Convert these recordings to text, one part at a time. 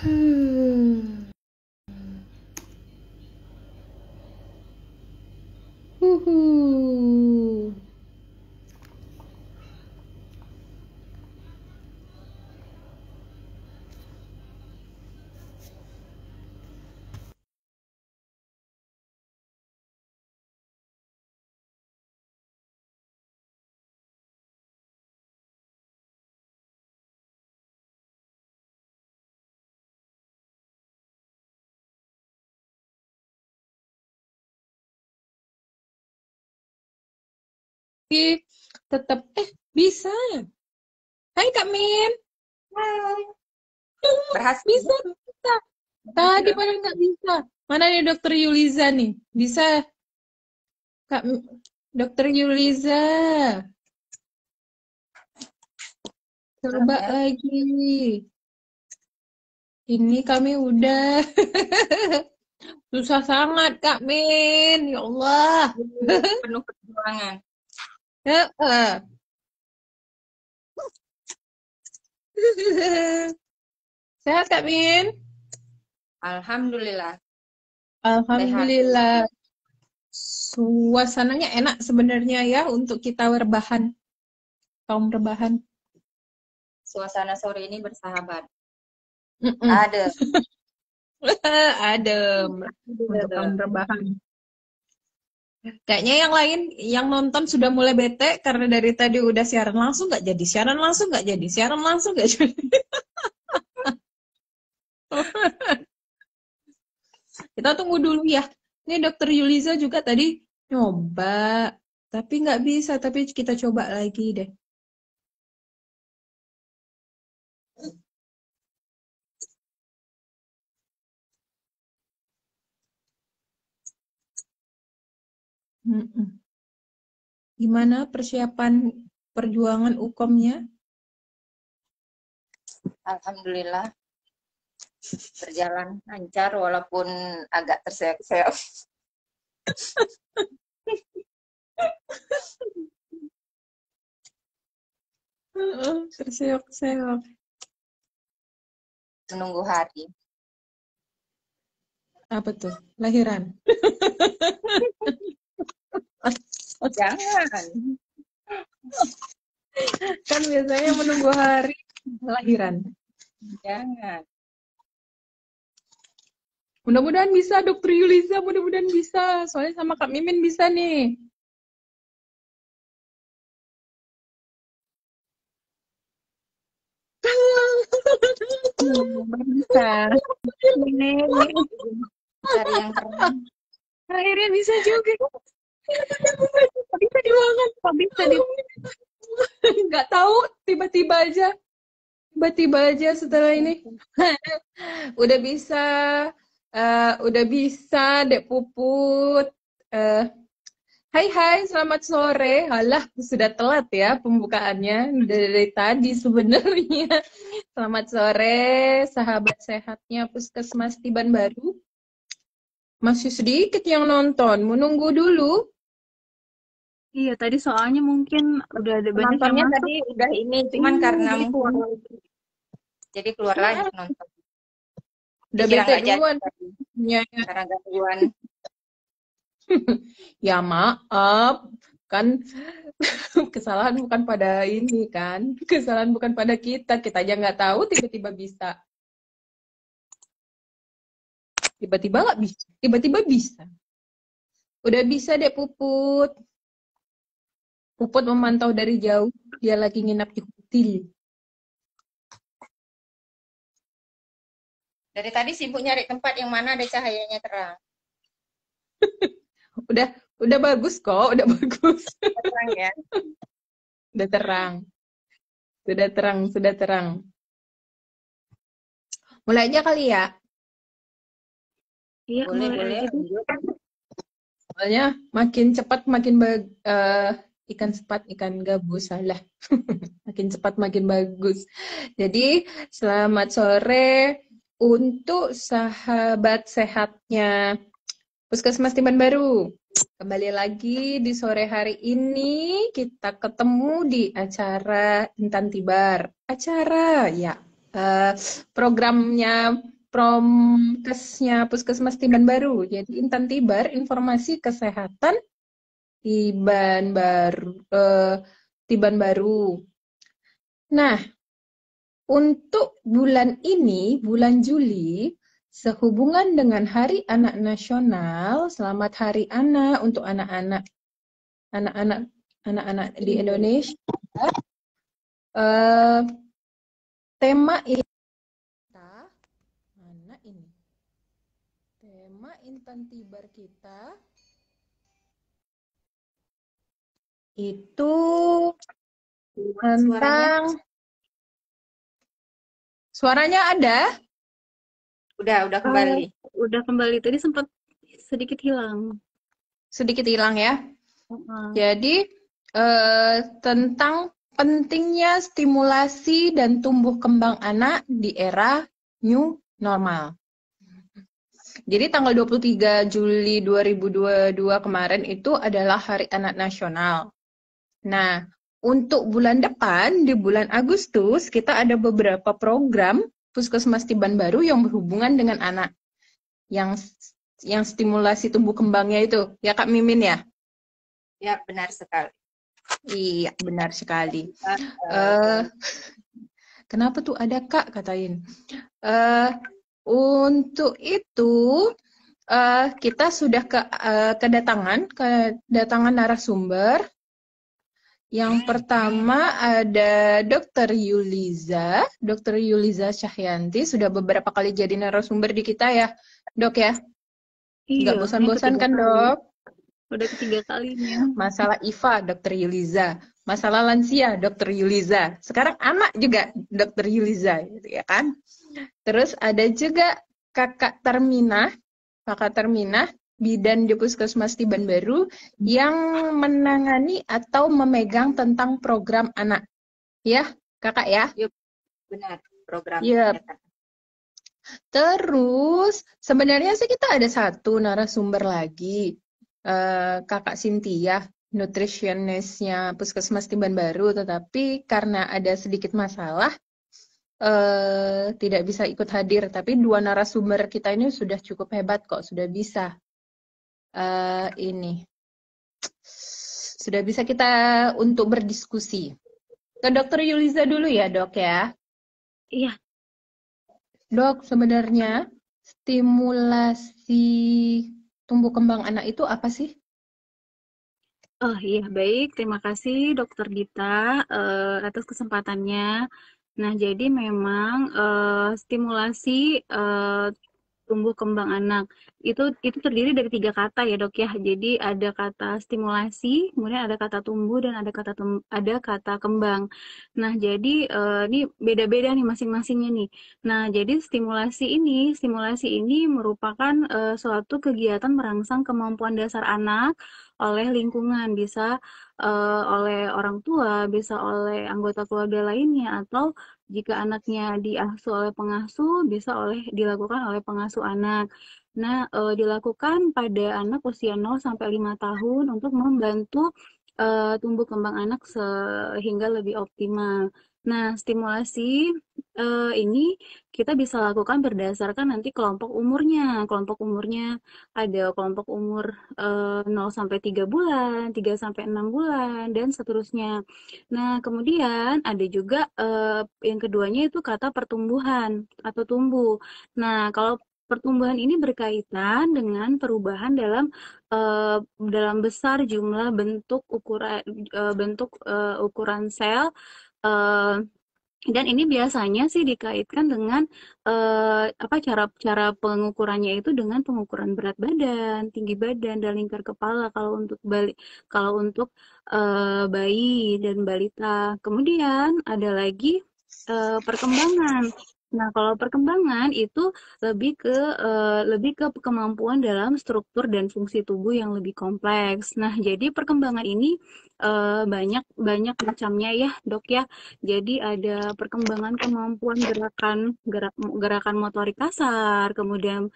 Hmm. Huhu. Tetap bisa. Hai Kak Min. Hai, berhasil. Bisa, bisa. Tadi Berhasil. padahal nggak bisa. Mana nih Dokter Yuliza nih? Bisa, Kak Dokter Yuliza. Coba Ya. lagi. Ini kami udah. Susah sangat Kak Min. Ya Allah. Penuh perjuangan. Heeh. Sehat Kak Min? Alhamdulillah sehat. Alhamdulillah. Suasananya enak sebenarnya ya untuk kita rebahan, kaum rebahan. Suasana sore ini bersahabat. Mm-mm. Ada. Adem untuk kaum rebahan. Kayaknya yang lain yang nonton sudah mulai bete karena dari tadi udah siaran langsung nggak jadi, siaran langsung nggak jadi, siaran langsung nggak jadi. Kita tunggu dulu ya. Ini Dokter Yuliza juga tadi nyoba, tapi nggak bisa. Tapi kita coba lagi deh. Mm-mm. Gimana persiapan perjuangan UKOM-nya? Alhamdulillah berjalan lancar walaupun agak terseok-seok. Terseok-seok. Menunggu hari. Apa tuh? Lahiran. Jangan. Kan biasanya menunggu hari lahiran. Jangan. Mudah-mudahan bisa, Dokter Yuliza. Mudah-mudahan bisa. Soalnya sama Kak Mimin bisa nih. Bisa. Ini Cari yang keren. akhirnya bisa juga. Bisa dibangun. Bisa di. Nggak tahu, tiba-tiba aja. Tiba-tiba aja setelah ini. Udah bisa. Udah bisa, Dek Puput. Eh, Hai hai, selamat sore. Halah, sudah telat ya pembukaannya dari tadi sebenarnya. Selamat sore, sahabat sehatnya Puskesmas Tiban Baru. Masih sedikit yang nonton, menunggu dulu. Iya, tadi soalnya mungkin udah ada banyak yang Penontonnya masuk. tadi udah ini, cuman karena Jadi keluar mungkin lagi. jadi keluar lagi nonton. Udah Dikira bete nggak jadi duluan. tadi, Ya, karena gangguan. ya maaf, kan kesalahan bukan pada ini kan. Kesalahan bukan pada kita. Kita aja nggak tahu tiba-tiba bisa. Tiba-tiba nggak bisa. Tiba-tiba bisa. Udah bisa deh Puput. Puput memantau dari jauh. Dia lagi nginap di kutil. Dari tadi sibuk nyari tempat yang mana ada cahayanya terang. Udah bagus kok, udah bagus. Terang ya. Udah terang. Sudah terang, sudah terang. Mulai aja kali ya. Iya, Boleh, mulai boleh. aja deh. Lanjut. Soalnya makin cepat makin ikan cepat ikan gabus salah. Makin cepat makin bagus. Jadi selamat sore untuk sahabat sehatnya Puskesmas Tiban Baru. Kembali lagi di sore hari ini kita ketemu di acara Intan Tibar. Acara ya programnya Promkesnya Puskesmas Tiban Baru. Jadi Intan Tibar, informasi kesehatan Tiban Baru. Nah, untuk bulan ini, bulan Juli, sehubungan dengan Hari Anak Nasional, Selamat Hari Anak untuk anak-anak di Indonesia. Tema kita mana ini? Tema Intan Tibar kita itu tentang suaranya ada? Udah kembali. Udah kembali. Tadi sempat sedikit hilang. Sedikit hilang ya. Jadi tentang pentingnya stimulasi dan tumbuh kembang anak di era new normal. Jadi tanggal 23 Juli 2022 kemarin itu adalah Hari Anak Nasional. Nah, untuk bulan depan, di bulan Agustus, kita ada beberapa program Puskesmas Tiban Baru yang berhubungan dengan anak. Yang stimulasi tumbuh kembangnya itu. Ya Kak Mimin ya? Ya, benar sekali. Iya, benar sekali. Kenapa tuh ada Kak, katain. Untuk itu, kita sudah kedatangan narasumber. Yang pertama ada Dr. Yuliza Syahyanti, sudah beberapa kali jadi narasumber di kita ya, Dok ya? Iya, nggak bosan-bosan kan, Dok? Udah ketiga kalinya. Masalah IVA, Dr. Yuliza. Masalah lansia, Dr. Yuliza. Sekarang anak juga, Dr. Yuliza, gitu ya kan? Terus ada juga Kakak Terminah, bidan di Puskesmas Tiban Baru yang menangani atau memegang tentang program anak. Ya, Kakak ya? Yuk, benar, program. Yep. Terus, sebenarnya sih kita ada satu narasumber lagi. Kakak Cynthia, nutritionistnya Puskesmas Tiban Baru, tetapi karena ada sedikit masalah, tidak bisa ikut hadir. Tapi dua narasumber kita ini sudah cukup hebat kok, sudah bisa. Sudah bisa kita untuk berdiskusi. Ke Dr. Yuliza dulu ya, Dok ya? Iya. Dok, sebenarnya stimulasi tumbuh kembang anak itu apa sih? Oh iya, baik. Terima kasih Dokter Dita atas kesempatannya. Nah, jadi memang stimulasi tumbuh kembang anak itu terdiri dari 3 kata ya Dok ya. Jadi ada kata stimulasi, kemudian ada kata tumbuh dan ada kata kembang. Nah, jadi ini beda-beda nih masing-masingnya nih. Nah, jadi stimulasi ini merupakan suatu kegiatan merangsang kemampuan dasar anak oleh lingkungan, bisa oleh orang tua, bisa oleh anggota keluarga lainnya, atau jika anaknya diasuh oleh pengasuh, bisa dilakukan oleh pengasuh anak. Nah, dilakukan pada anak usia 0 sampai 5 tahun untuk membantu tumbuh kembang anak sehingga lebih optimal. Nah, stimulasi ini kita bisa lakukan berdasarkan nanti kelompok umurnya. Kelompok umurnya ada kelompok umur 0 sampai 3 bulan, 3 sampai 6 bulan, dan seterusnya. Nah, kemudian ada juga yang keduanya itu kata pertumbuhan atau tumbuh. Nah, kalau pertumbuhan ini berkaitan dengan perubahan dalam besar jumlah ukuran sel, dan ini biasanya sih dikaitkan dengan cara pengukurannya itu dengan pengukuran berat badan, tinggi badan, dan lingkar kepala kalau untuk bayi dan balita. Kemudian ada lagi perkembangan. Nah, kalau perkembangan itu lebih ke kemampuan dalam struktur dan fungsi tubuh yang lebih kompleks. Nah, jadi perkembangan ini banyak macamnya ya, Dok ya. Jadi ada perkembangan kemampuan gerakan motorik kasar, kemudian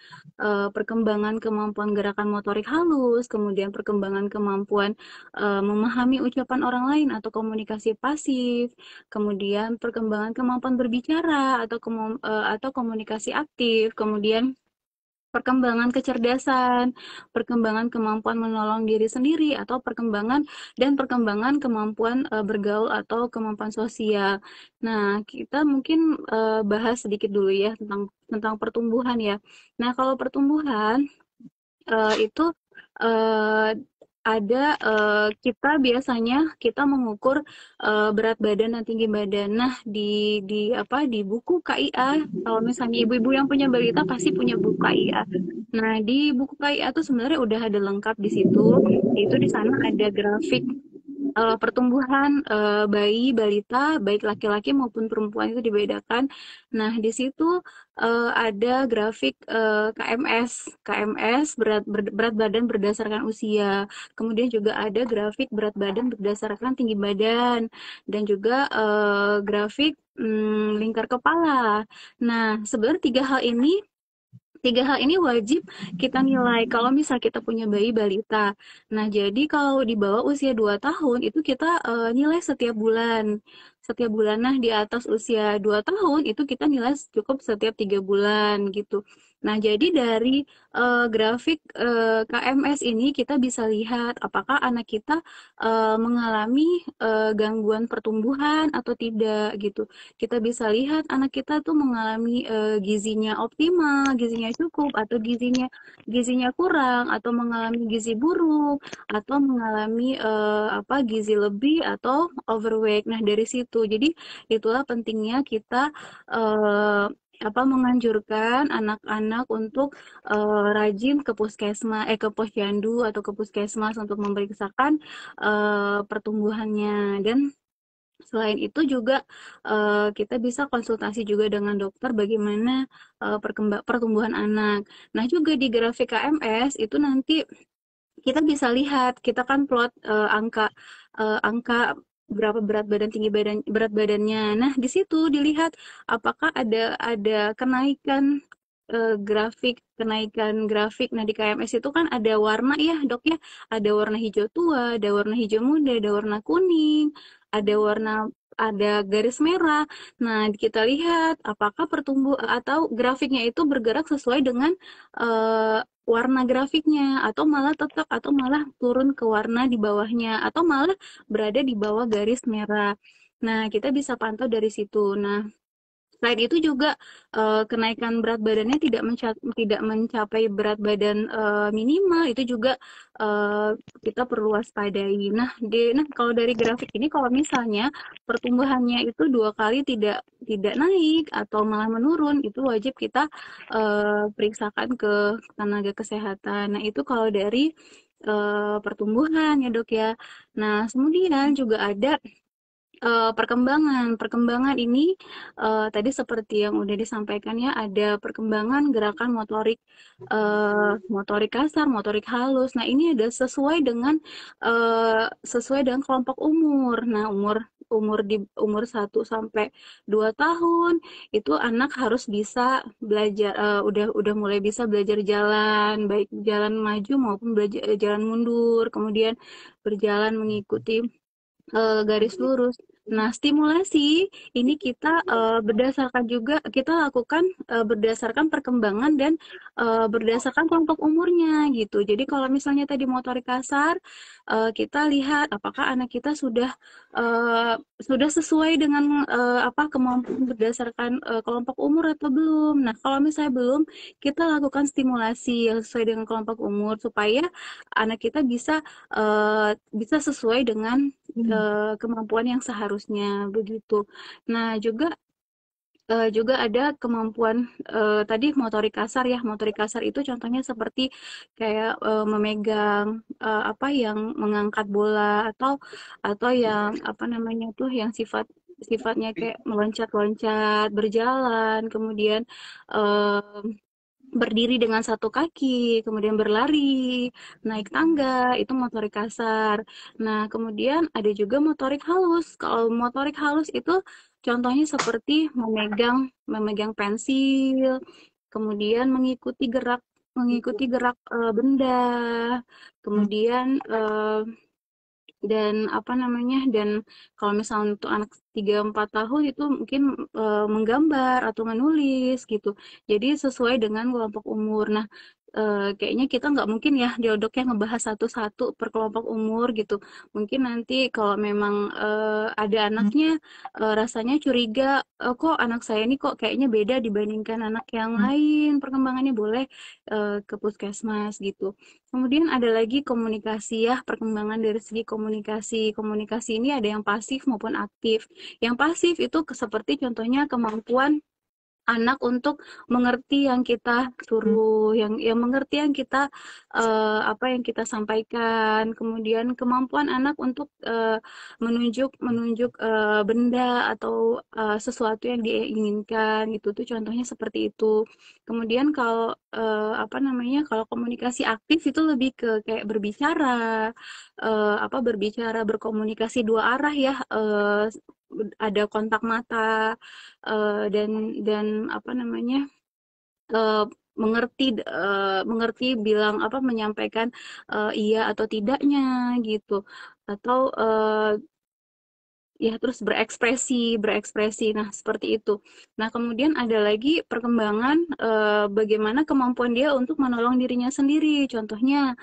perkembangan kemampuan gerakan motorik halus, kemudian perkembangan kemampuan memahami ucapan orang lain atau komunikasi pasif, kemudian perkembangan kemampuan berbicara atau atau komunikasi aktif, kemudian perkembangan kecerdasan, perkembangan kemampuan menolong diri sendiri, atau perkembangan kemampuan bergaul atau kemampuan sosial. Nah, kita mungkin bahas sedikit dulu ya tentang pertumbuhan ya. Nah, kalau pertumbuhan itu eh, ada kita mengukur berat badan dan tinggi badan. Nah, di buku KIA, kalau misalnya ibu-ibu yang punya balita pasti punya buku KIA. Nah, di buku KIA tuh sebenarnya udah ada lengkap di situ. Itu di sana ada grafik pertumbuhan bayi balita baik laki-laki maupun perempuan itu dibedakan. Nah, di situ ada grafik KMS berat badan berdasarkan usia. Kemudian juga ada grafik berat badan berdasarkan tinggi badan dan juga grafik lingkar kepala. Nah, sebenarnya tiga hal ini wajib kita nilai kalau misal kita punya bayi balita. Nah, jadi kalau di bawah usia 2 tahun itu kita nilai setiap bulan. Setiap bulan. Nah, di atas usia 2 tahun itu kita nilai cukup setiap 3 bulan gitu. Nah, jadi dari grafik KMS ini kita bisa lihat apakah anak kita mengalami gangguan pertumbuhan atau tidak gitu. Kita bisa lihat anak kita tuh mengalami gizinya optimal, gizinya cukup, atau gizinya kurang, atau mengalami gizi buruk, atau mengalami gizi lebih atau overweight. Nah, dari situ. Jadi itulah pentingnya kita menganjurkan anak-anak untuk rajin ke posyandu atau ke puskesmas untuk memeriksakan pertumbuhannya. Dan selain itu juga kita bisa konsultasi juga dengan dokter bagaimana pertumbuhan anak. Nah, juga di grafik KMS itu nanti kita bisa lihat, kita kan plot angka berapa berat badannya. Nah, di situ dilihat apakah ada kenaikan grafik. Nah, di KMS itu kan ada warna ya, Dok ya. Ada warna hijau tua, ada warna hijau muda, ada warna kuning, ada garis merah. Nah, kita lihat apakah atau grafiknya itu bergerak sesuai dengan warna grafiknya, atau malah turun ke warna di bawahnya, atau malah berada di bawah garis merah. Nah, kita bisa pantau dari situ. Nah, selain itu juga kenaikan berat badannya tidak mencapai berat badan minimal, itu juga kita perlu waspadai. Nah, kalau dari grafik ini, kalau misalnya pertumbuhannya itu 2 kali tidak naik atau malah menurun, itu wajib kita periksakan ke tenaga kesehatan. Nah, itu kalau dari pertumbuhan ya, Dok ya. Nah, kemudian juga ada perkembangan ini tadi seperti yang udah disampaikan ya, ada perkembangan gerakan motorik kasar, motorik halus. Nah, ini ada sesuai dengan kelompok umur. Nah, umur 1 sampai 2 tahun itu anak harus bisa belajar, udah mulai bisa belajar jalan, baik jalan maju maupun jalan mundur, kemudian berjalan mengikuti garis lurus. Nah, stimulasi ini kita lakukan berdasarkan perkembangan dan berdasarkan kelompok umurnya gitu. Jadi kalau misalnya tadi motorik kasar, kita lihat apakah anak kita sudah sesuai dengan kemampuan berdasarkan kelompok umur atau belum. Nah, kalau misalnya belum, kita lakukan stimulasi yang sesuai dengan kelompok umur supaya anak kita bisa sesuai dengan kemampuan yang seharusnya begitu. Nah, juga ada kemampuan tadi motorik kasar ya. Motorik kasar itu contohnya seperti kayak memegang yang mengangkat bola, atau yang yang sifatnya kayak meloncat-loncat, berjalan, kemudian eh, berdiri dengan satu kaki, kemudian berlari, naik tangga, itu motorik kasar. Nah, kemudian ada juga motorik halus. Kalau motorik halus itu contohnya seperti memegang pensil, kemudian mengikuti gerak benda, kemudian dan apa namanya, dan kalau misalnya untuk anak 3-4 tahun itu mungkin menggambar atau menulis gitu. Jadi sesuai dengan kelompok umur. Nah, kayaknya kita nggak mungkin ya diodoknya ngebahas satu-satu per kelompok umur gitu. Mungkin nanti kalau memang ada anaknya rasanya curiga, kok anak saya ini kok kayaknya beda dibandingkan anak yang lain perkembangannya, boleh ke puskesmas gitu. Kemudian ada lagi komunikasi ya, perkembangan dari segi komunikasi. Komunikasi ini ada yang pasif maupun aktif. Yang pasif itu seperti contohnya kemampuan anak untuk mengerti yang kita suruh, yang mengerti yang kita apa yang kita sampaikan. Kemudian kemampuan anak untuk menunjuk menunjuk benda atau sesuatu yang dia inginkan gitu tuh contohnya seperti itu. Kemudian kalau apa namanya, kalau komunikasi aktif itu lebih ke kayak berbicara, apa berbicara berkomunikasi dua arah ya, ada kontak mata, dan apa namanya, eee, mengerti bilang apa, menyampaikan, iya atau tidaknya gitu, atau, ya terus berekspresi berekspresi. Nah, seperti itu. Nah, kemudian ada lagi perkembangan, bagaimana kemampuan dia untuk menolong dirinya sendiri. Contohnya,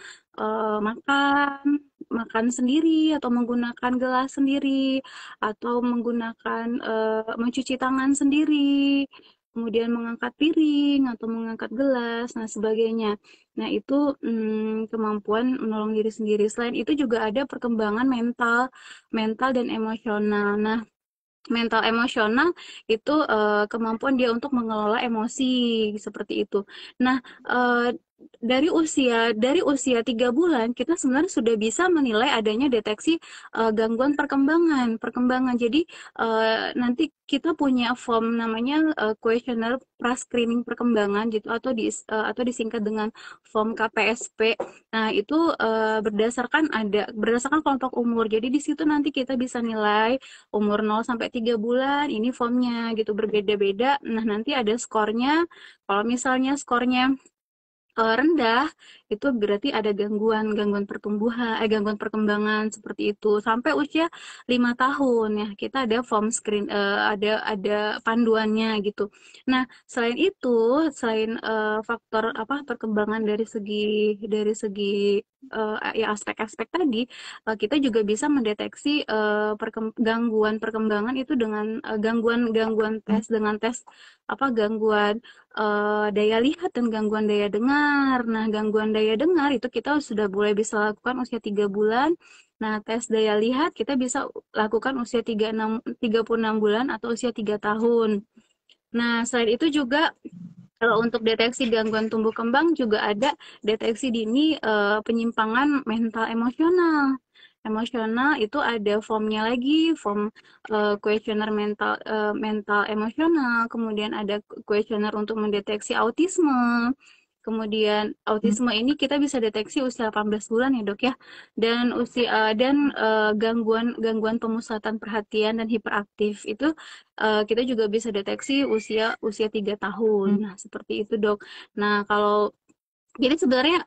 makan makan sendiri atau menggunakan gelas sendiri, atau menggunakan, mencuci tangan sendiri, kemudian mengangkat piring atau mengangkat gelas, nah sebagainya. Nah, itu, kemampuan menolong diri sendiri. Selain itu juga ada perkembangan mental mental dan emosional. Nah, mental emosional itu kemampuan dia untuk mengelola emosi seperti itu. Nah, dari usia 3 bulan kita sebenarnya sudah bisa menilai adanya deteksi gangguan perkembangan perkembangan. Jadi nanti kita punya form namanya questionnaire pra-screening perkembangan gitu, atau disingkat dengan form KPSP. Nah, itu berdasarkan kelompok umur. Jadi di situ nanti kita bisa nilai umur 0 sampai 3 bulan, ini formnya gitu berbeda-beda. Nah, nanti ada skornya. Kalau misalnya skornya rendah, itu berarti ada gangguan pertumbuhan, gangguan perkembangan seperti itu. Sampai usia 5 tahun ya, kita ada form screen, ada panduannya gitu. Nah, selain itu, selain faktor apa perkembangan dari segi ya aspek-aspek tadi, kita juga bisa mendeteksi gangguan perkembangan itu dengan gangguan tes, dengan tes apa, gangguan daya lihat dan gangguan daya dengar. Nah, gangguan daya dengar itu kita sudah boleh bisa lakukan usia 3 bulan. Nah, tes daya lihat kita bisa lakukan usia 36 bulan atau usia 3 tahun. Nah, selain itu juga kalau untuk deteksi gangguan tumbuh kembang juga ada deteksi dini penyimpangan mental emosional. Emosional itu ada formnya lagi, form kuesioner mental emosional, kemudian ada kuesioner untuk mendeteksi autisme. Kemudian autisme ini kita bisa deteksi usia 18 bulan ya, Dok ya. Dan gangguan pemusatan perhatian dan hiperaktif itu kita juga bisa deteksi usia usia 3 tahun. Nah, seperti itu, Dok. Nah, kalau jadi sebenarnya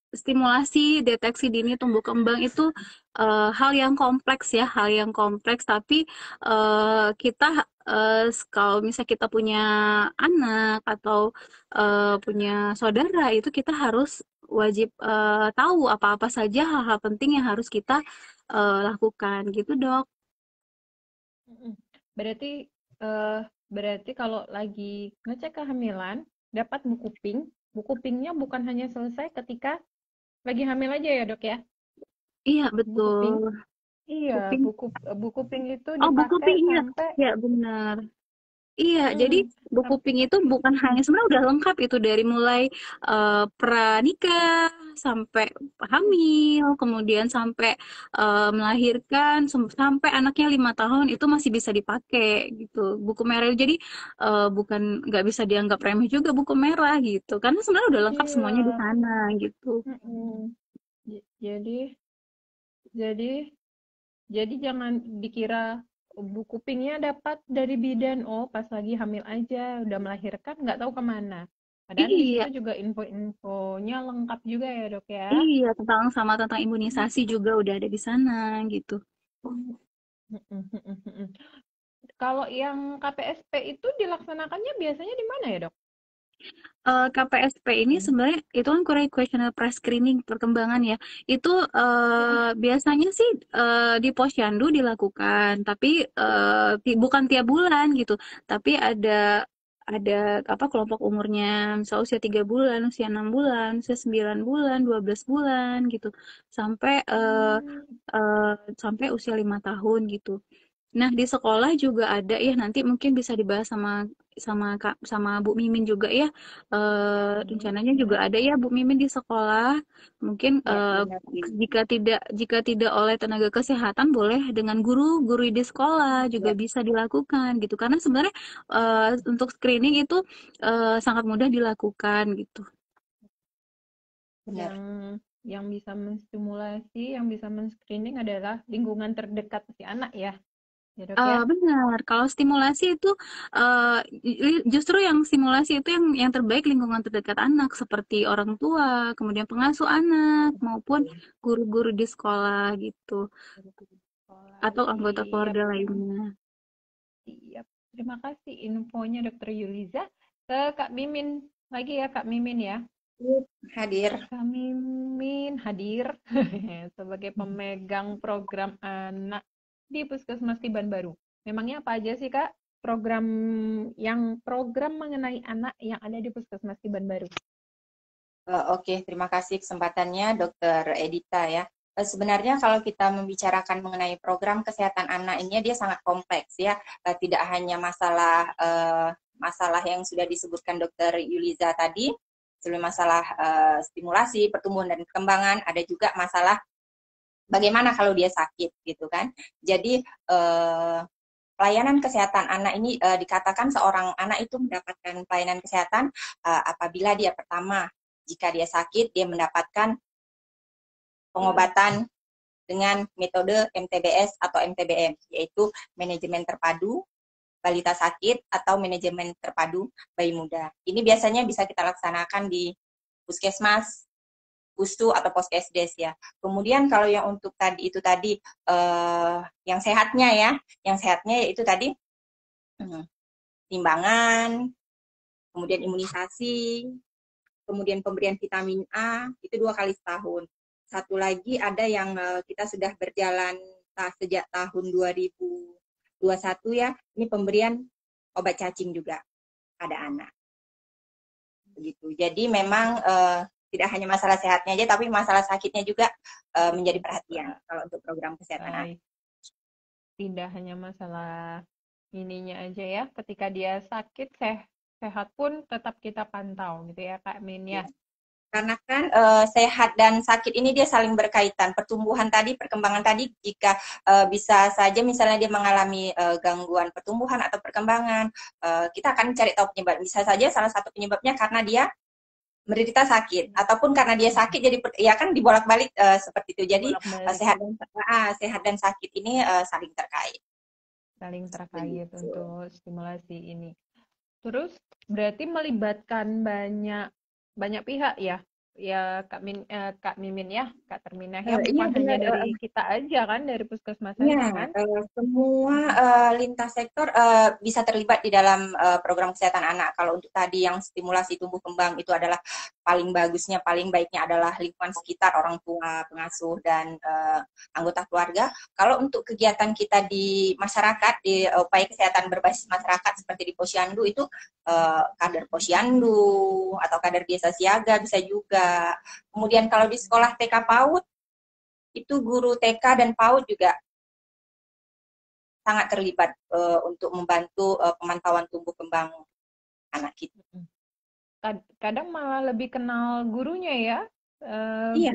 stimulasi deteksi dini tumbuh kembang itu hal yang kompleks ya, hal yang kompleks. Tapi kita kalau misalnya kita punya anak atau punya saudara, itu kita harus wajib tahu apa-apa saja hal-hal penting yang harus kita lakukan gitu, Dok. Mm-mm. Berarti eh berarti kalau lagi ngecek kehamilan dapat buku pink. Buku pinknya bukan hanya selesai ketika lagi hamil aja ya, Dok ya? Iya, Buku betul. pink. Iya, Kuping. buku pink itu Oh, buku dipakai pink, iya. sampai Ya, benar. Iya, jadi mm, buku pink itu bukan hanya, sebenarnya udah lengkap itu dari mulai pranikah sampai hamil, kemudian sampai melahirkan, sampai anaknya 5 tahun itu masih bisa dipakai gitu. Buku merah jadi bukan, nggak bisa dianggap remeh juga buku merah gitu, karena sebenarnya udah lengkap semuanya di iya. sana gitu. Mm-mm. Jadi jadi jangan dikira buku pinknya dapat dari bidan. Oh, pas lagi hamil aja, udah melahirkan nggak tahu kemana. Padahal di Iya, situ juga info-infonya lengkap juga ya dok ya. iya, tentang imunisasi juga udah ada di sana gitu. Kalau yang KPSP itu dilaksanakannya biasanya di mana ya dok? KPSP ini sebenarnya itu kan questionnaire pre-screening perkembangan ya. Itu biasanya sih di Posyandu dilakukan, tapi bukan tiap bulan gitu. Tapi ada apa kelompok umurnya, misal usia 3 bulan, usia 6 bulan, usia 9 bulan, 12 bulan gitu, sampai eh, sampai usia 5 tahun gitu. Nah, di sekolah juga ada ya, nanti mungkin bisa dibahas sama Bu Mimin juga ya. Rencananya juga ada ya Bu Mimin di sekolah. Mungkin Ya, benar. jika tidak oleh tenaga kesehatan boleh dengan guru di sekolah juga Ya, bisa dilakukan gitu. Karena sebenarnya untuk screening itu sangat mudah dilakukan gitu. benar. yang yang bisa menstimulasi, yang bisa men-screening adalah lingkungan terdekat si anak ya, ya dok ya. Benar, kalau stimulasi itu justru yang stimulasi itu yang terbaik lingkungan terdekat anak seperti orang tua, kemudian pengasuh anak maupun guru-guru di sekolah gitu Sekolah. atau anggota Siap, keluarga lainnya. siap. Terima kasih infonya Dokter Yuliza. Ke Kak Mimin lagi ya Kak Mimin ya. Hadir. Kak Mimin hadir sebagai pemegang program anak di Puskesmas Tiban Baru. Memangnya apa aja sih Kak program mengenai anak yang ada di Puskesmas Tiban Baru? Oke, terima kasih kesempatannya Dokter Edita ya. Sebenarnya kalau kita membicarakan mengenai program kesehatan anak ini dia sangat kompleks ya. Tidak hanya masalah yang sudah disebutkan Dokter Yuliza tadi, sebagai masalah stimulasi, pertumbuhan dan perkembangan, ada juga masalah bagaimana kalau dia sakit gitu kan. Jadi pelayanan kesehatan anak ini dikatakan seorang anak itu mendapatkan pelayanan kesehatan apabila dia pertama jika dia sakit, dia mendapatkan pengobatan dengan metode MTBS atau MTBM, yaitu manajemen terpadu balita sakit atau manajemen terpadu bayi muda. Ini biasanya bisa kita laksanakan di puskesmas, pustu atau poskesdes ya. Kemudian kalau yang untuk tadi itu tadi yang sehatnya yaitu tadi timbangan, kemudian imunisasi, kemudian pemberian vitamin A itu 2 kali setahun. Satu lagi ada yang kita sudah berjalan sejak tahun 2021 ya, ini pemberian obat cacing juga pada anak. Begitu. Jadi memang tidak hanya masalah sehatnya aja, tapi masalah sakitnya juga menjadi perhatian kalau untuk program kesehatan anak. Tidak hanya masalah ininya aja ya, ketika dia sakit sehat pun tetap kita pantau gitu ya Kak Min ya. Karena kan sehat dan sakit ini dia saling berkaitan. Pertumbuhan tadi, perkembangan tadi, jika bisa saja misalnya dia mengalami gangguan pertumbuhan atau perkembangan, kita akan cari tahu penyebab. Bisa saja salah satu penyebabnya karena dia menderita sakit, ataupun karena dia sakit jadi ya kan dibolak-balik seperti itu. Jadi sehat dan sakit ini saling terkait. Saling terkait untuk stimulasi ini. Terus berarti melibatkan banyak pihak ya, Kak Mimin ya, Kak Terminah ya, bukan hanya dari kita aja kan, dari puskesmas aja kan? Semua lintas sektor bisa terlibat di dalam program kesehatan anak. Kalau untuk tadi yang stimulasi tumbuh kembang itu adalah paling bagusnya, paling baiknya adalah lingkungan sekitar, orang tua, pengasuh, dan anggota keluarga. Kalau untuk kegiatan kita di masyarakat, di upaya kesehatan berbasis masyarakat seperti di Posyandu itu kader Posyandu atau kader desa siaga bisa juga. Kemudian kalau di sekolah TK PAUD itu guru TK dan PAUD juga sangat terlibat untuk membantu pemantauan tumbuh kembang anak kita. Kadang malah lebih kenal gurunya ya,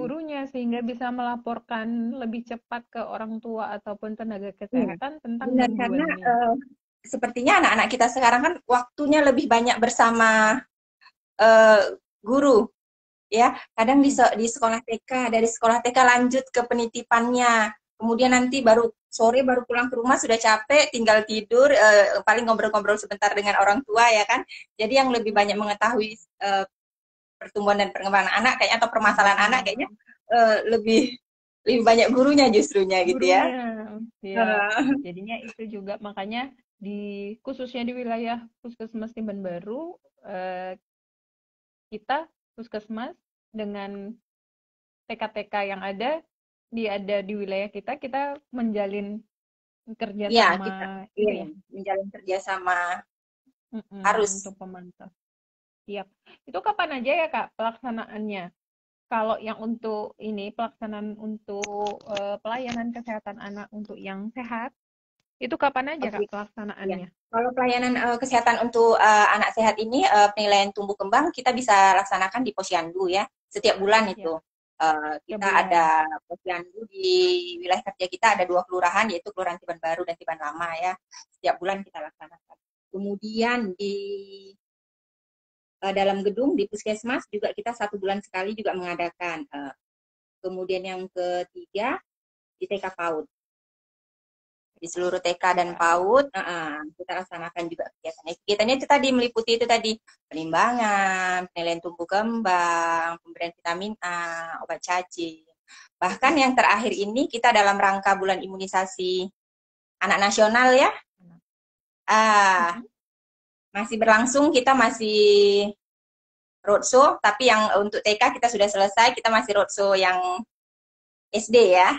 gurunya sehingga bisa melaporkan lebih cepat ke orang tua ataupun tenaga kesehatan tentang gangguan karena ini. Sepertinya anak-anak kita sekarang kan waktunya lebih banyak bersama guru, ya. Kadang di sekolah TK, dari sekolah TK lanjut ke penitipannya, kemudian nanti baru sore baru pulang ke rumah sudah capek, tinggal tidur, paling ngobrol-ngobrol sebentar dengan orang tua ya kan. Jadi yang lebih banyak mengetahui pertumbuhan dan perkembangan anak kayaknya atau permasalahan anak kayaknya lebih banyak gurunya justrunya gitu ya. Gurunya, ya. Jadinya itu juga makanya khususnya di wilayah Puskesmas Timban Baru, kita Puskesmas dengan TK-TK yang ada di wilayah kita menjalin kerja Iya, sama kita itu ya. menjalin kerjasama harus. Untuk pemantau. Siap. Itu kapan aja ya Kak pelaksanaannya? Kalau yang untuk ini pelaksanaan untuk pelayanan kesehatan anak untuk yang sehat, itu kapan aja Kak Oke. pelaksanaannya? Kalau pelayanan kesehatan untuk anak sehat ini, penilaian tumbuh kembang kita bisa laksanakan di Posyandu ya, setiap bulan itu. Kita bulan. ada Posyandu di wilayah kerja kita ada 2 kelurahan, yaitu Kelurahan Timban Baru dan Timban Lama ya. Setiap bulan kita laksanakan. Kemudian di dalam gedung di Puskesmas juga kita 1 bulan sekali juga mengadakan. Kemudian yang ketiga di TK PAUD. Di seluruh TK dan PAUD kita laksanakan juga kegiatannya. Kegiatannya itu tadi meliputi itu tadi penimbangan, penilaian tumbuh kembang, pemberian vitamin A, obat cacing. Bahkan yang terakhir ini kita dalam rangka bulan imunisasi anak nasional ya. Masih berlangsung, kita masih roadshow, tapi yang untuk TK kita sudah selesai, kita masih roadshow yang SD ya,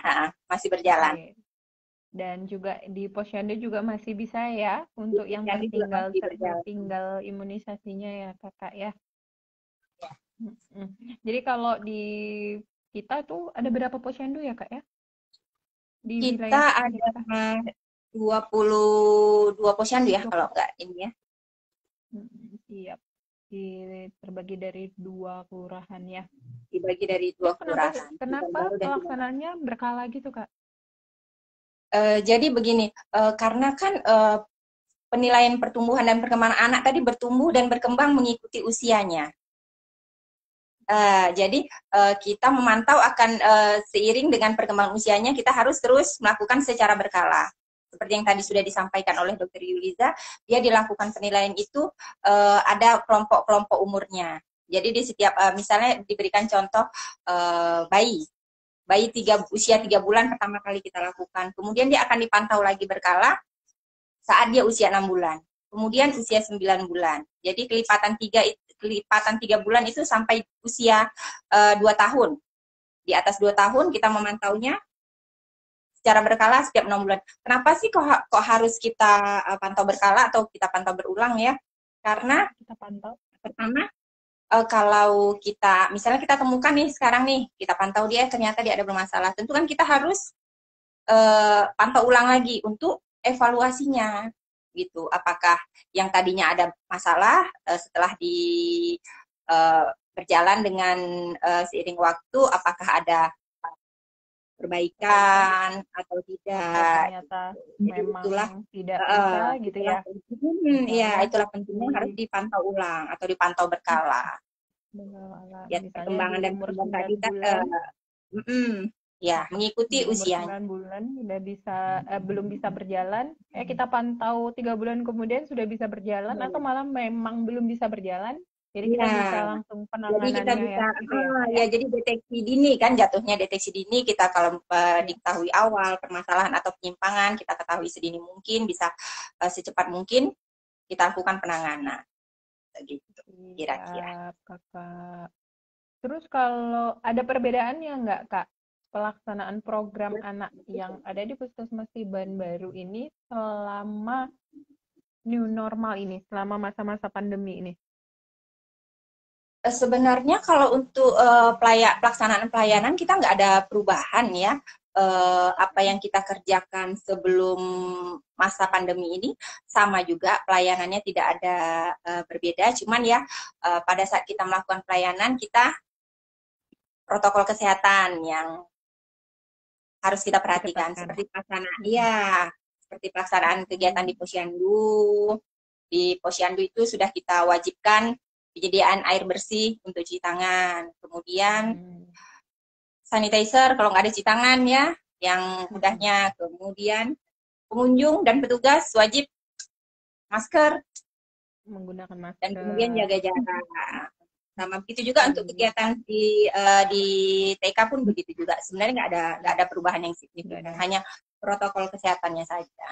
masih berjalan. Oke. Dan juga di Posyandu juga masih bisa ya untuk yang tertinggal imunisasinya ya Kakak ya. Jadi kalau di kita tuh ada berapa Posyandu ya Kak ya? Di kita ada 22 Posyandu ya kalau enggak ini ya. Siap. Terbagi dari 2 kelurahan ya. Dibagi dari 2 kelurahan. Kenapa pelaksanaannya berkala gitu Kak? Jadi begini, karena kan penilaian pertumbuhan dan perkembangan anak tadi bertumbuh dan berkembang mengikuti usianya. Jadi kita memantau akan seiring dengan perkembangan usianya, kita harus terus melakukan secara berkala. Seperti yang tadi sudah disampaikan oleh Dr. Yuliza, dia dilakukan penilaian itu ada kelompok-kelompok umurnya. Jadi di setiap, misalnya diberikan contoh bayi usia 3 bulan pertama kali kita lakukan. Kemudian dia akan dipantau lagi berkala saat dia usia 6 bulan. Kemudian usia 9 bulan. Jadi kelipatan 3 bulan itu sampai usia 2 tahun. Di atas 2 tahun kita memantaunya secara berkala setiap 6 bulan. Kenapa sih kok harus kita pantau berkala atau kita pantau berulang ya? Karena kita pantau. Pertama, kalau kita, misalnya kita temukan nih sekarang nih, kita pantau dia ternyata dia ada bermasalah. Tentu kan kita harus pantau ulang lagi untuk evaluasinya gitu. Apakah yang tadinya ada masalah setelah berjalan dengan seiring waktu, apakah ada perbaikan atau tidak? Ternyata jadi memang itulah tidak bisa gitu ya. Iya, itulah pentingnya harus dipantau ulang atau dipantau berkala. Ya, perkembangan dan perkembangan tadi kan ya mengikuti usia. 9 bulan sudah bisa belum bisa berjalan, kita pantau 3 bulan kemudian sudah bisa berjalan atau malah memang belum bisa berjalan. Jadi kita bisa langsung penanganannya. Jadi kita bisa jadi deteksi dini kan jatuhnya, deteksi dini kita kalau diketahui awal permasalahan atau penyimpangan kita ketahui sedini mungkin, bisa secepat mungkin kita lakukan penanganan. Gitu kira-kira. Kakak. Terus kalau ada perbedaannya nggak Kak pelaksanaan program anak yang ada di Puskesmas Timban Baru ini selama new normal ini, selama masa-masa pandemi ini? Sebenarnya kalau untuk pelaksanaan pelayanan kita nggak ada perubahan ya. Apa yang kita kerjakan sebelum masa pandemi ini sama juga, pelayanannya tidak ada berbeda. Cuman ya pada saat kita melakukan pelayanan kita protokol kesehatan yang harus kita perhatikan seperti pelaksanaan kegiatan di Posyandu. Di Posyandu itu sudah kita wajibkan penyediaan air bersih untuk cuci tangan, kemudian sanitizer kalau nggak ada cuci tangan ya yang mudahnya. Kemudian pengunjung dan petugas wajib masker Menggunakan dan kemudian masker. jaga jarak. Sama begitu juga untuk kegiatan di TK pun begitu juga. Sebenarnya nggak ada perubahan yang signifikan, hanya protokol kesehatannya saja.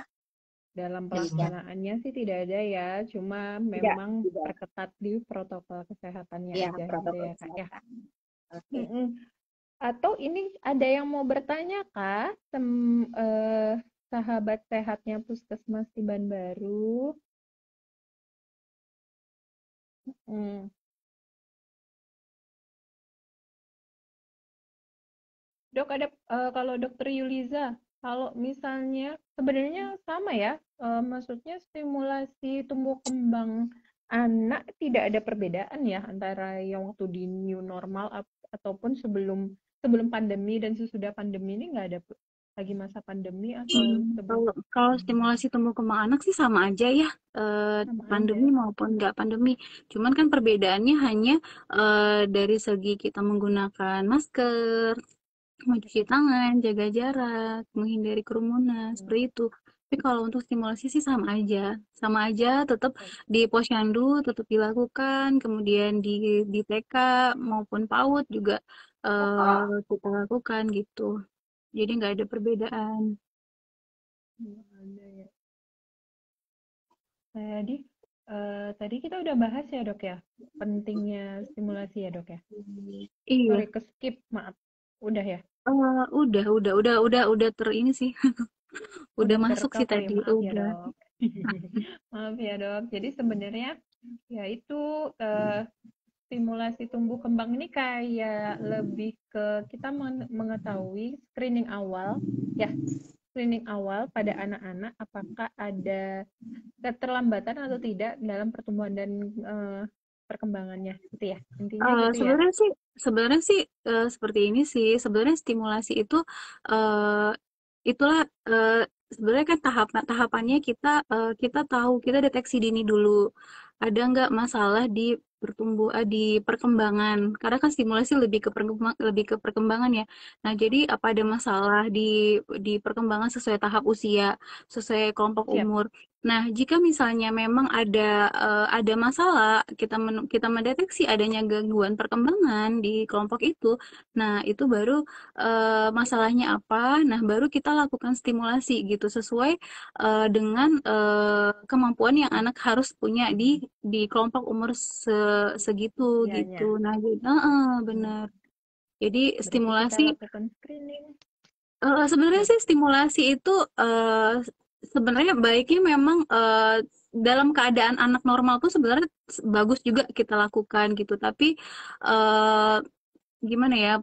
Dalam Demikian. pelaksanaannya sih tidak ada ya, cuma Tidak, memang tidak. perketat di protokol kesehatannya Ya, aja gitu protokol ya Kak ya. kesehatan. Oke. Mm-mm. Atau ini ada yang mau bertanya Kak, sahabat sehatnya Puskesmas Tiban Baru. Mm. Dok, ada kalau Dokter Yuliza, kalau misalnya sebenarnya sama ya, maksudnya stimulasi tumbuh kembang anak tidak ada perbedaan ya antara yang waktu di new normal ataupun sebelum sebelum pandemi dan sesudah pandemi ini nggak ada lagi masa pandemi atau sebelum Kalau stimulasi tumbuh kembang anak sih sama aja ya, sama pandemi aja. maupun nggak pandemi. Cuman kan perbedaannya hanya dari segi kita menggunakan masker, mencuci tangan, jaga jarak, menghindari kerumunan, Hmm. seperti itu. Tapi kalau untuk stimulasi sih sama aja, tetap di posyandu tetap dilakukan, kemudian di TK maupun PAUD juga kita lakukan gitu. Jadi nggak ada perbedaan. Ada ya. Tadi kita udah bahas ya dok ya, pentingnya stimulasi ya dok ya. Iya, Sorry, ke skip, maaf. Udah ya? udah ini sih, udah Udah masuk sih tercover ya, tadi, maaf ya udah. dok. Maaf ya dok. Jadi sebenarnya ya itu stimulasi tumbuh kembang ini kayak lebih ke kita mengetahui screening awal, ya screening awal pada anak-anak apakah ada keterlambatan atau tidak dalam pertumbuhan dan perkembangannya, gitu ya. Intinya Eh, gitu ya. sebenarnya sih seperti ini sih. Sebenarnya stimulasi itu eh, itulah sebenarnya kan tahapannya kita tahu kita deteksi dini dulu ada nggak masalah di di perkembangan karena kan stimulasi lebih ke perkembangan ya. Nah jadi apa ada masalah di perkembangan sesuai tahap usia sesuai kelompok Siap. umur. Nah, jika misalnya memang ada masalah, kita mendeteksi adanya gangguan perkembangan di kelompok itu, nah itu baru masalahnya apa, nah baru kita lakukan stimulasi gitu sesuai dengan kemampuan yang anak harus punya di kelompok umur segitu Ianya. gitu. Nah, jadi, benar. Jadi Berarti kita stimulasi lakukan screening. sebenarnya Ya, sih stimulasi itu sebenarnya baiknya memang dalam keadaan anak normal tuh sebenarnya bagus juga kita lakukan gitu. Tapi eh, gimana ya?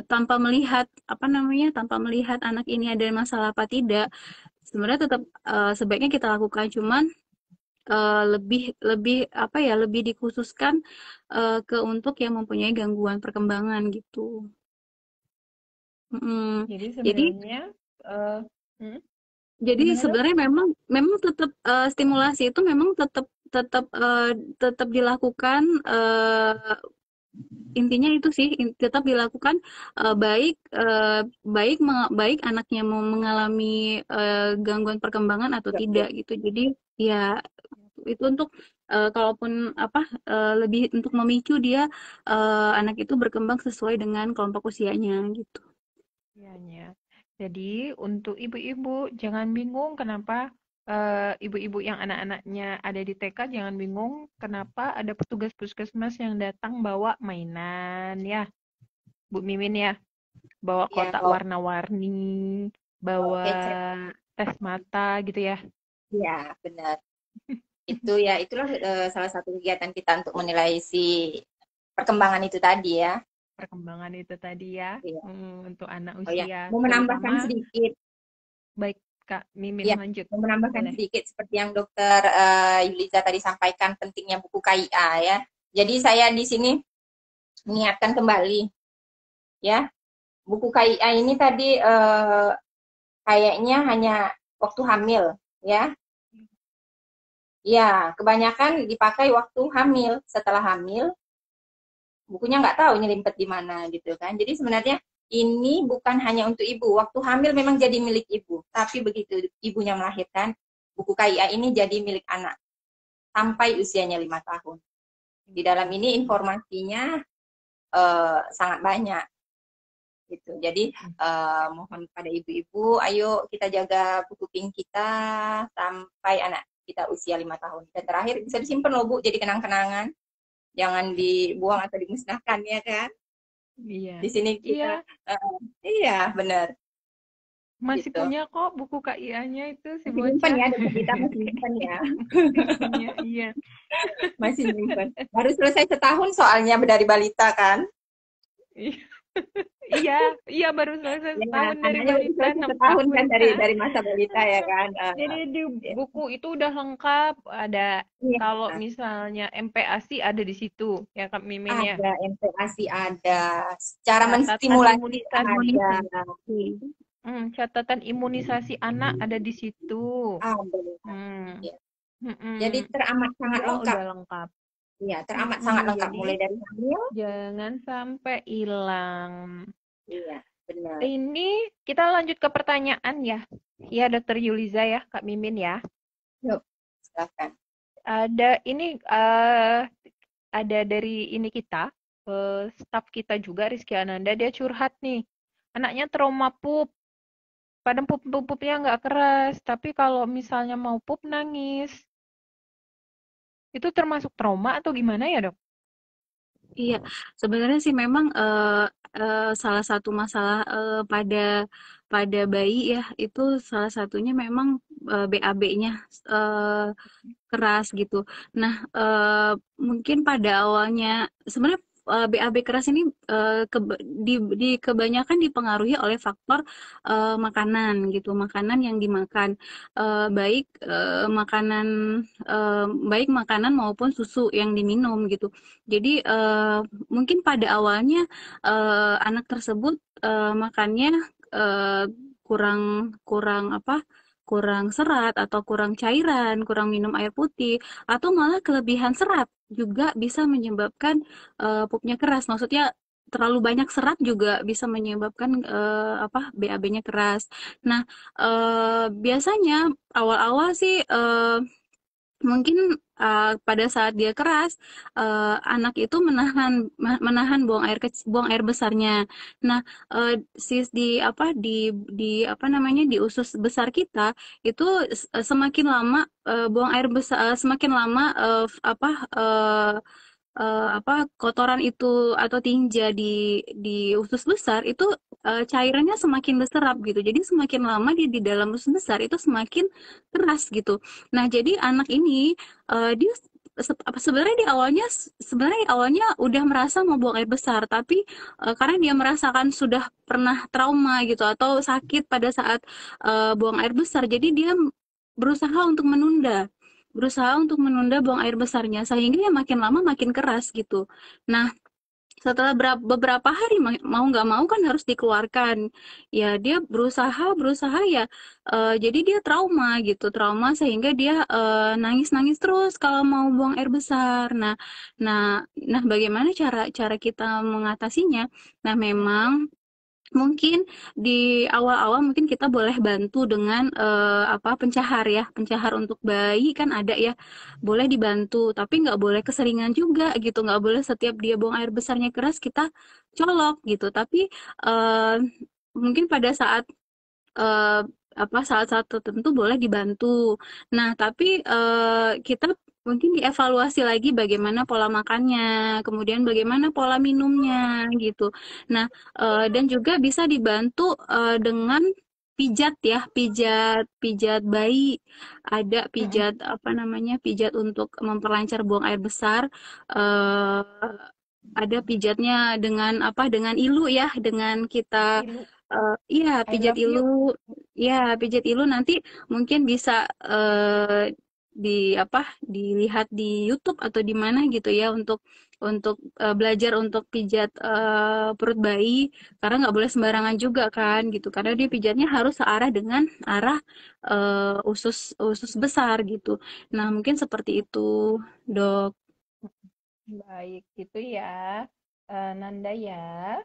Tanpa melihat apa namanya, tanpa melihat anak ini ada masalah apa tidak, sebenarnya tetap sebaiknya kita lakukan. Cuman lebih lebih apa ya? Lebih dikhususkan ke untuk yang mempunyai gangguan perkembangan gitu. Mm. jadi Jadi sebenarnya eh hmm, Jadi gimana dok? sebenarnya memang memang tetap stimulasi itu memang tetap tetap tetap dilakukan intinya itu sih tetap dilakukan baik anaknya mau mengalami gangguan perkembangan atau tidak gitu. Jadi ya itu untuk kalaupun apa lebih untuk memicu dia anak itu berkembang sesuai dengan kelompok usianya gitu. Ianya. Jadi untuk ibu-ibu jangan bingung kenapa ibu-ibu yang anak-anaknya ada di TK jangan bingung kenapa ada petugas puskesmas yang datang bawa mainan ya, Bu Mimin ya, bawa Ya, kotak warna-warni, bawa kecap. tes mata gitu ya. Ya, benar. Itulah salah satu kegiatan kita untuk menilai si perkembangan itu tadi ya. Perkembangan itu tadi ya, Iya. untuk anak Oh ya, usia mau menambahkan terutama. sedikit. Baik Kak Mimin Ya, lanjut, mau menambahkan boleh. sedikit seperti yang Dokter Yuliza tadi sampaikan pentingnya buku KIA ya. Jadi saya di sini mengingatkan kembali ya, buku KIA ini tadi kayaknya hanya waktu hamil ya. Ya, kebanyakan dipakai waktu hamil. Setelah hamil, bukunya nggak tahu nyelimpet di mana gitu kan. Jadi sebenarnya ini bukan hanya untuk ibu. Waktu hamil memang jadi milik ibu, tapi begitu ibunya melahirkan, buku KIA ini jadi milik anak sampai usianya 5 tahun. Di dalam ini informasinya sangat banyak gitu. Jadi mohon pada ibu-ibu, ayo kita jaga buku pink kita sampai anak kita usia 5 tahun. Dan terakhir bisa disimpan loh Bu, jadi kenang-kenangan. Jangan dibuang atau dimusnahkan ya kan. Iya. Di sini kita iya benar. Masih Gitu. punya kok buku KIA-nya itu si Masih nyimpen bocah. ya, Dokter Dita masih nyimpen ya. Masih punya, iya. Masih nyimpen. Baru selesai setahun soalnya dari balita kan. Iya, iya baru selesai Ya, setahun dari anaknya baru balita, selesai 6 setahun kan tahun. dari masa balita ya kan. Jadi di buku itu udah lengkap, ada Iya, kalau misalnya MPASI ada di situ, ya Kak Mimin ya. ada MPASI ada, cara Catatan menstimulasi imunisasi, ada. catatan imunisasi anak ada di situ. Ada. Hmm. Ya. Mm-mm. Jadi teramat sangat Semua lengkap. udah lengkap. Iya, teramat sangat lengkap Jadi mulai dari hamil. jangan sampai hilang. Iya, benar. Ini kita lanjut ke pertanyaan ya. Ya, Dokter Yuliza ya, Kak Mimin ya. Yuk, silakan. Ada ini ada dari ini kita, staf kita juga Rizky Ananda, dia curhat nih. Anaknya trauma pup. Padahal pup-pupnya nggak keras, tapi kalau misalnya mau pup nangis. Itu termasuk trauma atau gimana ya, Dok? Iya, sebenarnya sih memang salah satu masalah pada bayi ya itu salah satunya memang BAB-nya keras gitu. Nah, mungkin pada awalnya sebenarnya BAB keras ini di kebanyakan dipengaruhi oleh faktor makanan gitu, makanan yang dimakan baik baik makanan maupun susu yang diminum gitu. Jadi mungkin pada awalnya anak tersebut makannya eh, kurang kurang apa? Kurang serat atau kurang cairan, kurang minum air putih, atau malah kelebihan serat juga bisa menyebabkan pupnya keras. Maksudnya terlalu banyak serat juga bisa menyebabkan BAB-nya keras. Nah, biasanya awal-awal sih mungkin pada saat dia keras, anak itu menahan buang air besarnya. Nah, apa namanya di usus besar kita itu semakin lama semakin lama kotoran itu atau tinja di usus besar itu cairannya semakin berserap gitu. Jadi semakin lama dia di dalam usus besar itu semakin keras gitu. Nah, jadi anak ini dia sebenarnya di awalnya udah merasa mau buang air besar, tapi karena dia merasakan sudah pernah trauma gitu atau sakit pada saat buang air besar, jadi dia berusaha untuk menunda buang air besarnya sehingga ya makin lama makin keras gitu. Nah, setelah beberapa hari mau nggak mau kan harus dikeluarkan. Ya dia berusaha ya. Jadi dia trauma sehingga dia nangis-nangis terus kalau mau buang air besar. Nah, bagaimana cara cara kita mengatasinya? Nah, memang mungkin di awal-awal mungkin kita boleh bantu dengan pencahar ya, pencahar untuk bayi kan ada ya, boleh dibantu, tapi nggak boleh keseringan juga gitu, nggak boleh setiap dia buang air besarnya keras kita colok gitu, tapi eh, mungkin pada saat eh, saat-saat tertentu boleh dibantu. Nah, tapi kita mungkin dievaluasi lagi bagaimana pola makannya, kemudian bagaimana pola minumnya gitu. Nah, dan juga bisa dibantu dengan pijat ya, pijat bayi. Ada pijat apa namanya? Pijat untuk memperlancar buang air besar. eh ada pijatnya dengan dengan ilu ya, dengan kita Ilu, iya I love you. pijat ilu nanti mungkin bisa dilihat di YouTube atau di mana gitu ya untuk belajar untuk pijat perut bayi karena nggak boleh sembarangan juga kan gitu karena dia pijatnya harus searah dengan arah usus usus besar gitu. Nah, mungkin seperti itu, Dok. Baik, gitu ya. Nanda ya.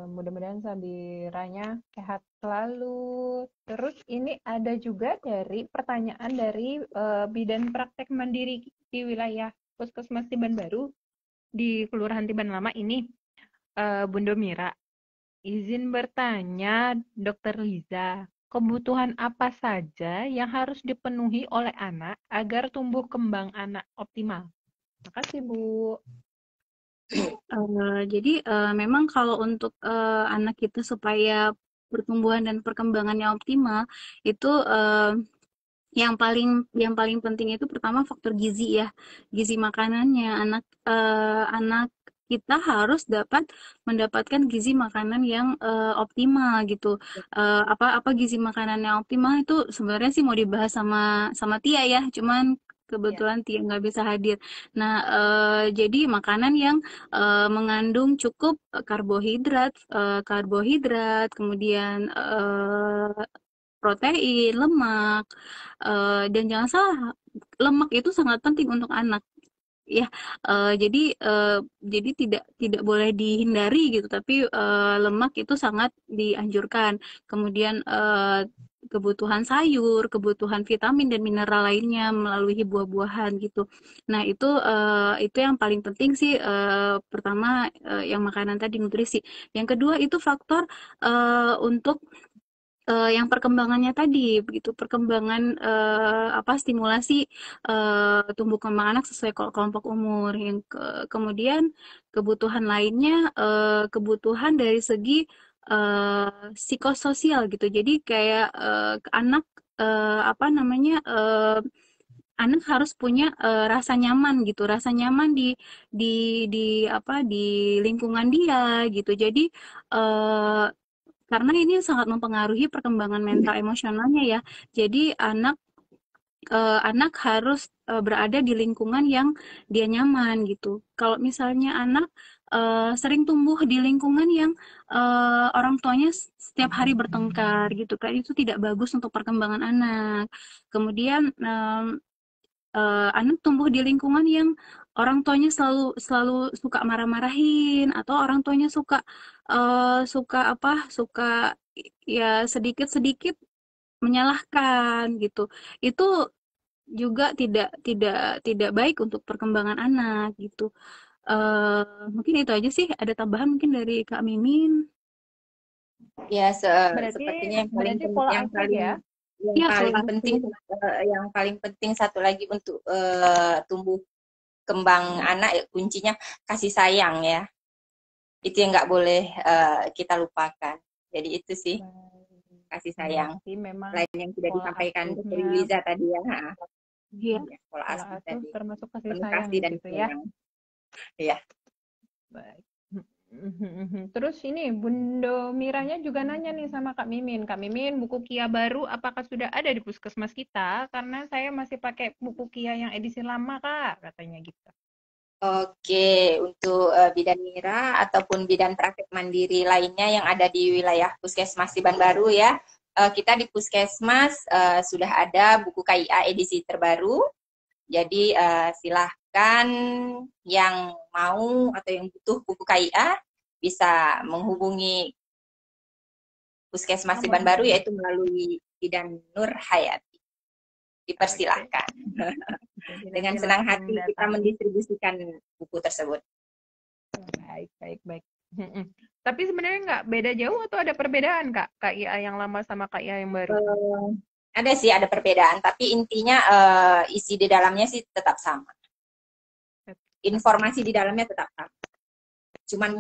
Mudah-mudahan Sabiranya sehat selalu. Terus ini ada juga dari pertanyaan dari bidan praktek mandiri di wilayah Puskesmas Tiban Baru di Kelurahan Tiban Lama ini, Bunda Mira. Izin bertanya, Dokter Liza, kebutuhan apa saja yang harus dipenuhi oleh anak agar tumbuh kembang anak optimal? Makasih, Bu. Jadi memang kalau untuk anak kita supaya pertumbuhan dan perkembangannya optimal itu yang paling penting itu pertama faktor gizi ya, gizi makanannya. Anak kita harus mendapatkan gizi makanan yang optimal gitu. Apa gizi makanan yang optimal itu sebenarnya sih mau dibahas sama sama Tia ya, cuman Ya. kebetulan Tia nggak bisa hadir. Nah, jadi makanan yang mengandung cukup karbohidrat, kemudian protein, lemak, dan jangan salah, lemak itu sangat penting untuk anak ya. Jadi tidak boleh dihindari gitu, tapi lemak itu sangat dianjurkan. Kemudian kebutuhan sayur, kebutuhan vitamin dan mineral lainnya melalui buah-buahan gitu. Nah, itu yang paling penting sih, pertama yang makanan tadi, nutrisi. Yang kedua itu faktor untuk yang perkembangannya tadi, begitu, perkembangan stimulasi tumbuh kembang anak sesuai kelompok umur. Kemudian kebutuhan lainnya, kebutuhan dari segi psikososial gitu. Jadi kayak anak apa namanya anak harus punya rasa nyaman gitu, rasa nyaman di lingkungan dia gitu. Jadi eh, karena ini sangat mempengaruhi perkembangan mental emosionalnya ya. Jadi anak harus berada di lingkungan yang dia nyaman gitu. Kalau misalnya anak sering tumbuh di lingkungan yang orang tuanya setiap hari bertengkar gitu kan, itu tidak bagus untuk perkembangan anak. Kemudian anak tumbuh di lingkungan yang orang tuanya selalu selalu suka marah-marahin, atau orang tuanya suka suka ya sedikit-sedikit menyalahkan gitu. Itu juga tidak baik untuk perkembangan anak gitu. Mungkin itu aja sih. Ada tambahan mungkin dari Kak Mimin? Ya, Berarti sepertinya berarti pola yang asuh paling ya. yang Iya, paling pola penting asuh. yang paling penting satu lagi untuk tumbuh kembang anak ya, kuncinya kasih sayang ya. Itu yang nggak boleh kita lupakan. Jadi itu sih, Baik. kasih sayang. Berarti memang Selain yang sudah pola disampaikan Dr. asuhnya, Yuliza tadi ya, Iya. ya, pola pola asuh asuh tadi. termasuk kasih Penuh sayang kasih dan gitu ya. sayang. Ya. Baik. Terus ini Bundo Miranya juga nanya nih sama Kak Mimin. Kak Mimin, buku Kia baru apakah sudah ada di puskesmas kita? Karena saya masih pakai buku Kia yang edisi lama, Kak, katanya gitu. Oke, untuk bidan mira ataupun bidan praktek mandiri lainnya yang ada di wilayah Puskesmas Tiban Baru ya, kita di Puskesmas sudah ada buku KIA edisi terbaru. Jadi silahkan yang mau atau yang butuh buku KIA bisa menghubungi Puskesmas Tiban Baru, yaitu melalui bidan Nur Hayati. Dipersilahkan. Jadi Dengan nanti senang langsung hati kita datangi. mendistribusikan buku tersebut. Baik, baik, baik. Tapi sebenarnya nggak beda jauh atau ada perbedaan, Kak? KIA yang lama sama KIA yang baru? Ada sih, ada perbedaan, tapi intinya isi di dalamnya sih tetap sama. Informasi di dalamnya tetap sama. Cuman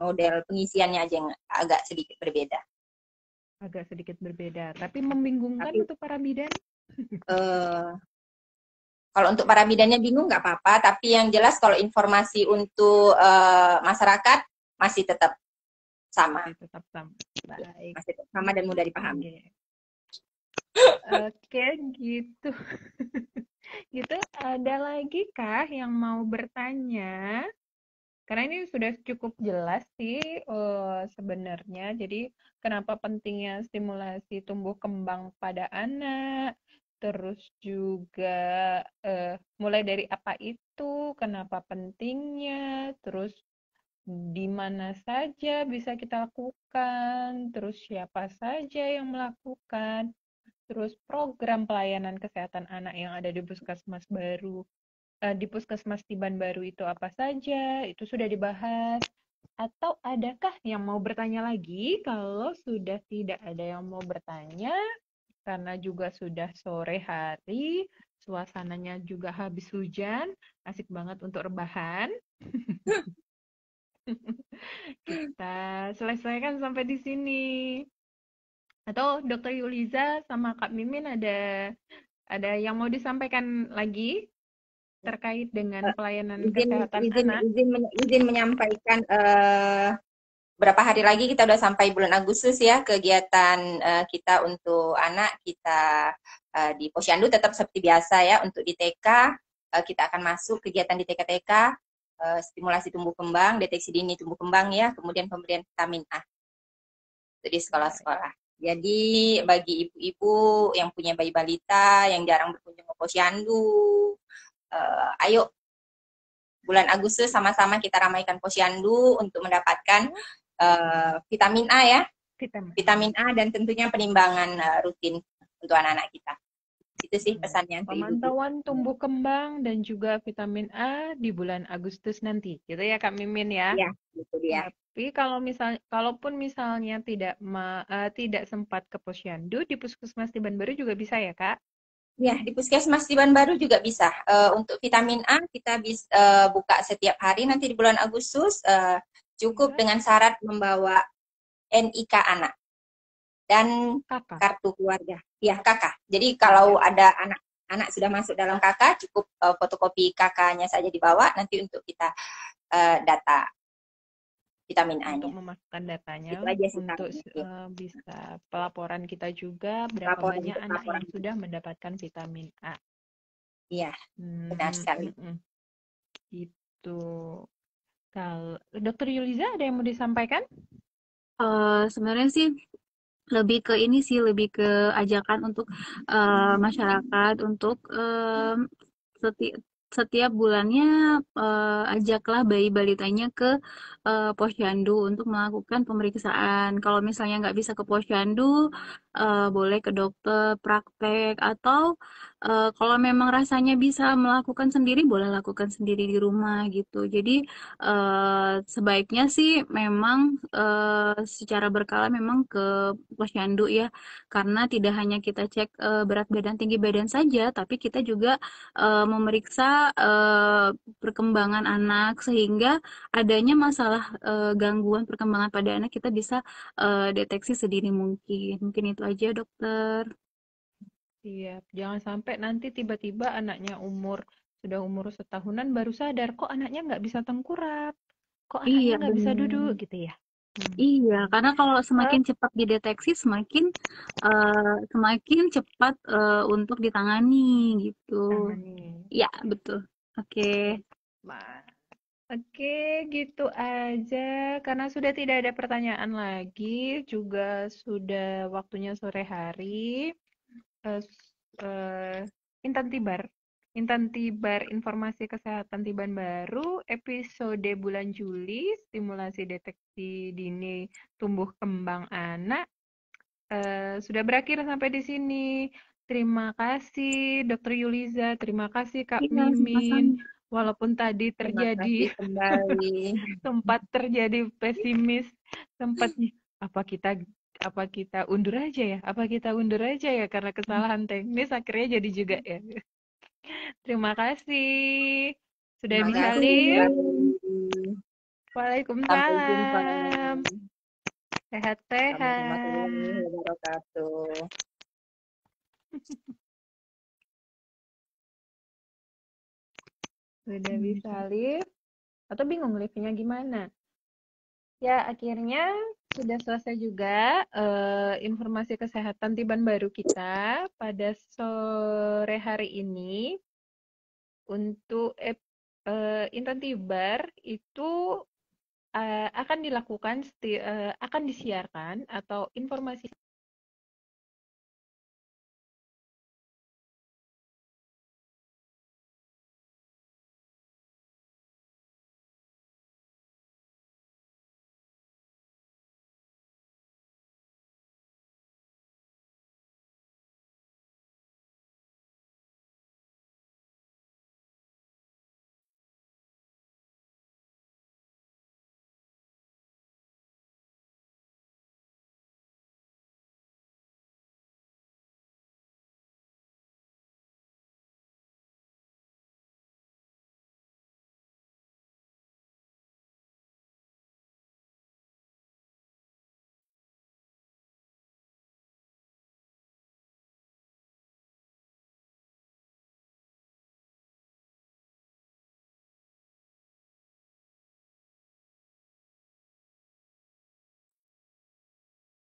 model pengisiannya aja yang agak sedikit berbeda. Agak sedikit berbeda, tapi membingungkan Tapi untuk para bidan. kalau untuk para bidannya bingung nggak apa-apa, tapi yang jelas kalau informasi untuk masyarakat masih tetap sama. Masih tetap sama. Baik. Masih tetap sama dan mudah dipahami. Oke, gitu. Gitu, ada lagi kah yang mau bertanya? Karena ini sudah cukup jelas sih sebenarnya. Jadi kenapa pentingnya stimulasi tumbuh kembang pada anak, terus juga mulai dari apa itu, kenapa pentingnya, terus di mana saja bisa kita lakukan, terus siapa saja yang melakukan, terus program pelayanan kesehatan anak yang ada di puskesmas baru, di puskesmas Tiban Baru itu apa saja, itu sudah dibahas. Atau adakah yang mau bertanya lagi? Kalau sudah tidak ada yang mau bertanya, karena juga sudah sore hari, suasananya juga habis hujan, asik banget untuk rebahan. Kita selesaikan sampai di sini. Atau Dokter Yuliza sama Kak Mimin ada yang mau disampaikan lagi terkait dengan pelayanan izin kesehatan izin anak? izin menyampaikan berapa hari lagi kita udah sampai bulan Agustus ya, kegiatan kita untuk anak kita di Posyandu tetap seperti biasa ya. Untuk di TK kita akan masuk kegiatan di TK-TK, stimulasi tumbuh kembang, deteksi dini tumbuh kembang ya, kemudian pemberian vitamin A untuk di sekolah-sekolah. Jadi bagi ibu-ibu yang punya bayi balita yang jarang berkunjung ke Posyandu, ayo bulan Agustus sama-sama kita ramaikan Posyandu untuk mendapatkan vitamin A ya, vitamin A dan tentunya penimbangan rutin untuk anak-anak kita. Itu sih pesannya untuk ibu. Pemantauan tumbuh kembang dan juga vitamin A di bulan Agustus nanti, gitu ya Kak Mimin ya. Iya, itu dia. Tapi kalaupun misalnya tidak sempat ke Posyandu, di Puskesmas Tiban Baru juga bisa ya Kak? Ya, di Puskesmas Tiban Baru juga bisa. Untuk vitamin A kita bisa buka setiap hari nanti di bulan Agustus. Cukup dengan syarat membawa NIK anak dan Kakak. kartu keluarga. Ya, kakak. Jadi kalau ada anak sudah masuk dalam kakak, cukup fotokopi kakaknya saja dibawa nanti untuk kita data vitamin A-nya. Untuk memasukkan datanya, Itu aja sih, untuk bisa pelaporan kita juga berapa banyak anak yang sudah mendapatkan vitamin A. Iya, benar sekali. Itu. Kalau Dokter Yuliza ada yang mau disampaikan? Sebenarnya sih lebih ke ini sih, lebih ke ajakan untuk masyarakat untuk setiap bulannya ajaklah bayi balitanya ke posyandu untuk melakukan pemeriksaan. Kalau misalnya nggak bisa ke posyandu, boleh ke dokter praktek atau kalau memang rasanya bisa melakukan sendiri, boleh lakukan sendiri di rumah gitu. Jadi sebaiknya sih memang secara berkala memang ke posyandu ya, karena tidak hanya kita cek berat badan, tinggi badan saja, tapi kita juga memeriksa perkembangan anak sehingga adanya masalah gangguan perkembangan pada anak kita bisa deteksi sedini mungkin. Mungkin itu aja, dokter. Iya, jangan sampai nanti tiba-tiba anaknya sudah umur setahunan baru sadar kok anaknya nggak bisa tengkurap, kok anaknya Iya, nggak bisa duduk benar. gitu ya. Iya, karena kalau semakin cepat dideteksi, semakin cepat untuk ditangani gitu. Tangani. Ya, betul. Oke. Oke, gitu aja. Karena sudah tidak ada pertanyaan lagi, juga sudah waktunya sore hari. Eh, eh, Intan Tibar. Intan Tibar Informasi Kesehatan Tiban Baru, episode bulan Juli, stimulasi deteksi dini tumbuh kembang anak, sudah berakhir sampai di sini. Terima kasih Dokter Yuliza, terima kasih Kak Iya, sama-sama. Mimin. Walaupun tadi Terima kasih terjadi kembali. sempat terjadi pesimis, sempat apa kita undur aja ya? Apa kita undur aja ya karena kesalahan teknis akhirnya jadi juga ya. Terima kasih. Sudah Terima bisa kasih live. kembali. Sampai jumpa. Waalaikumsalam. Assalamualaikum warahmatullahi Sehat-sehat. wabarakatuh. Sudah bisa live. Atau bingung live-nya gimana? Ya, akhirnya sudah selesai juga informasi kesehatan Tiban Baru kita pada sore hari ini. Untuk Intan Tibar itu akan disiarkan atau informasi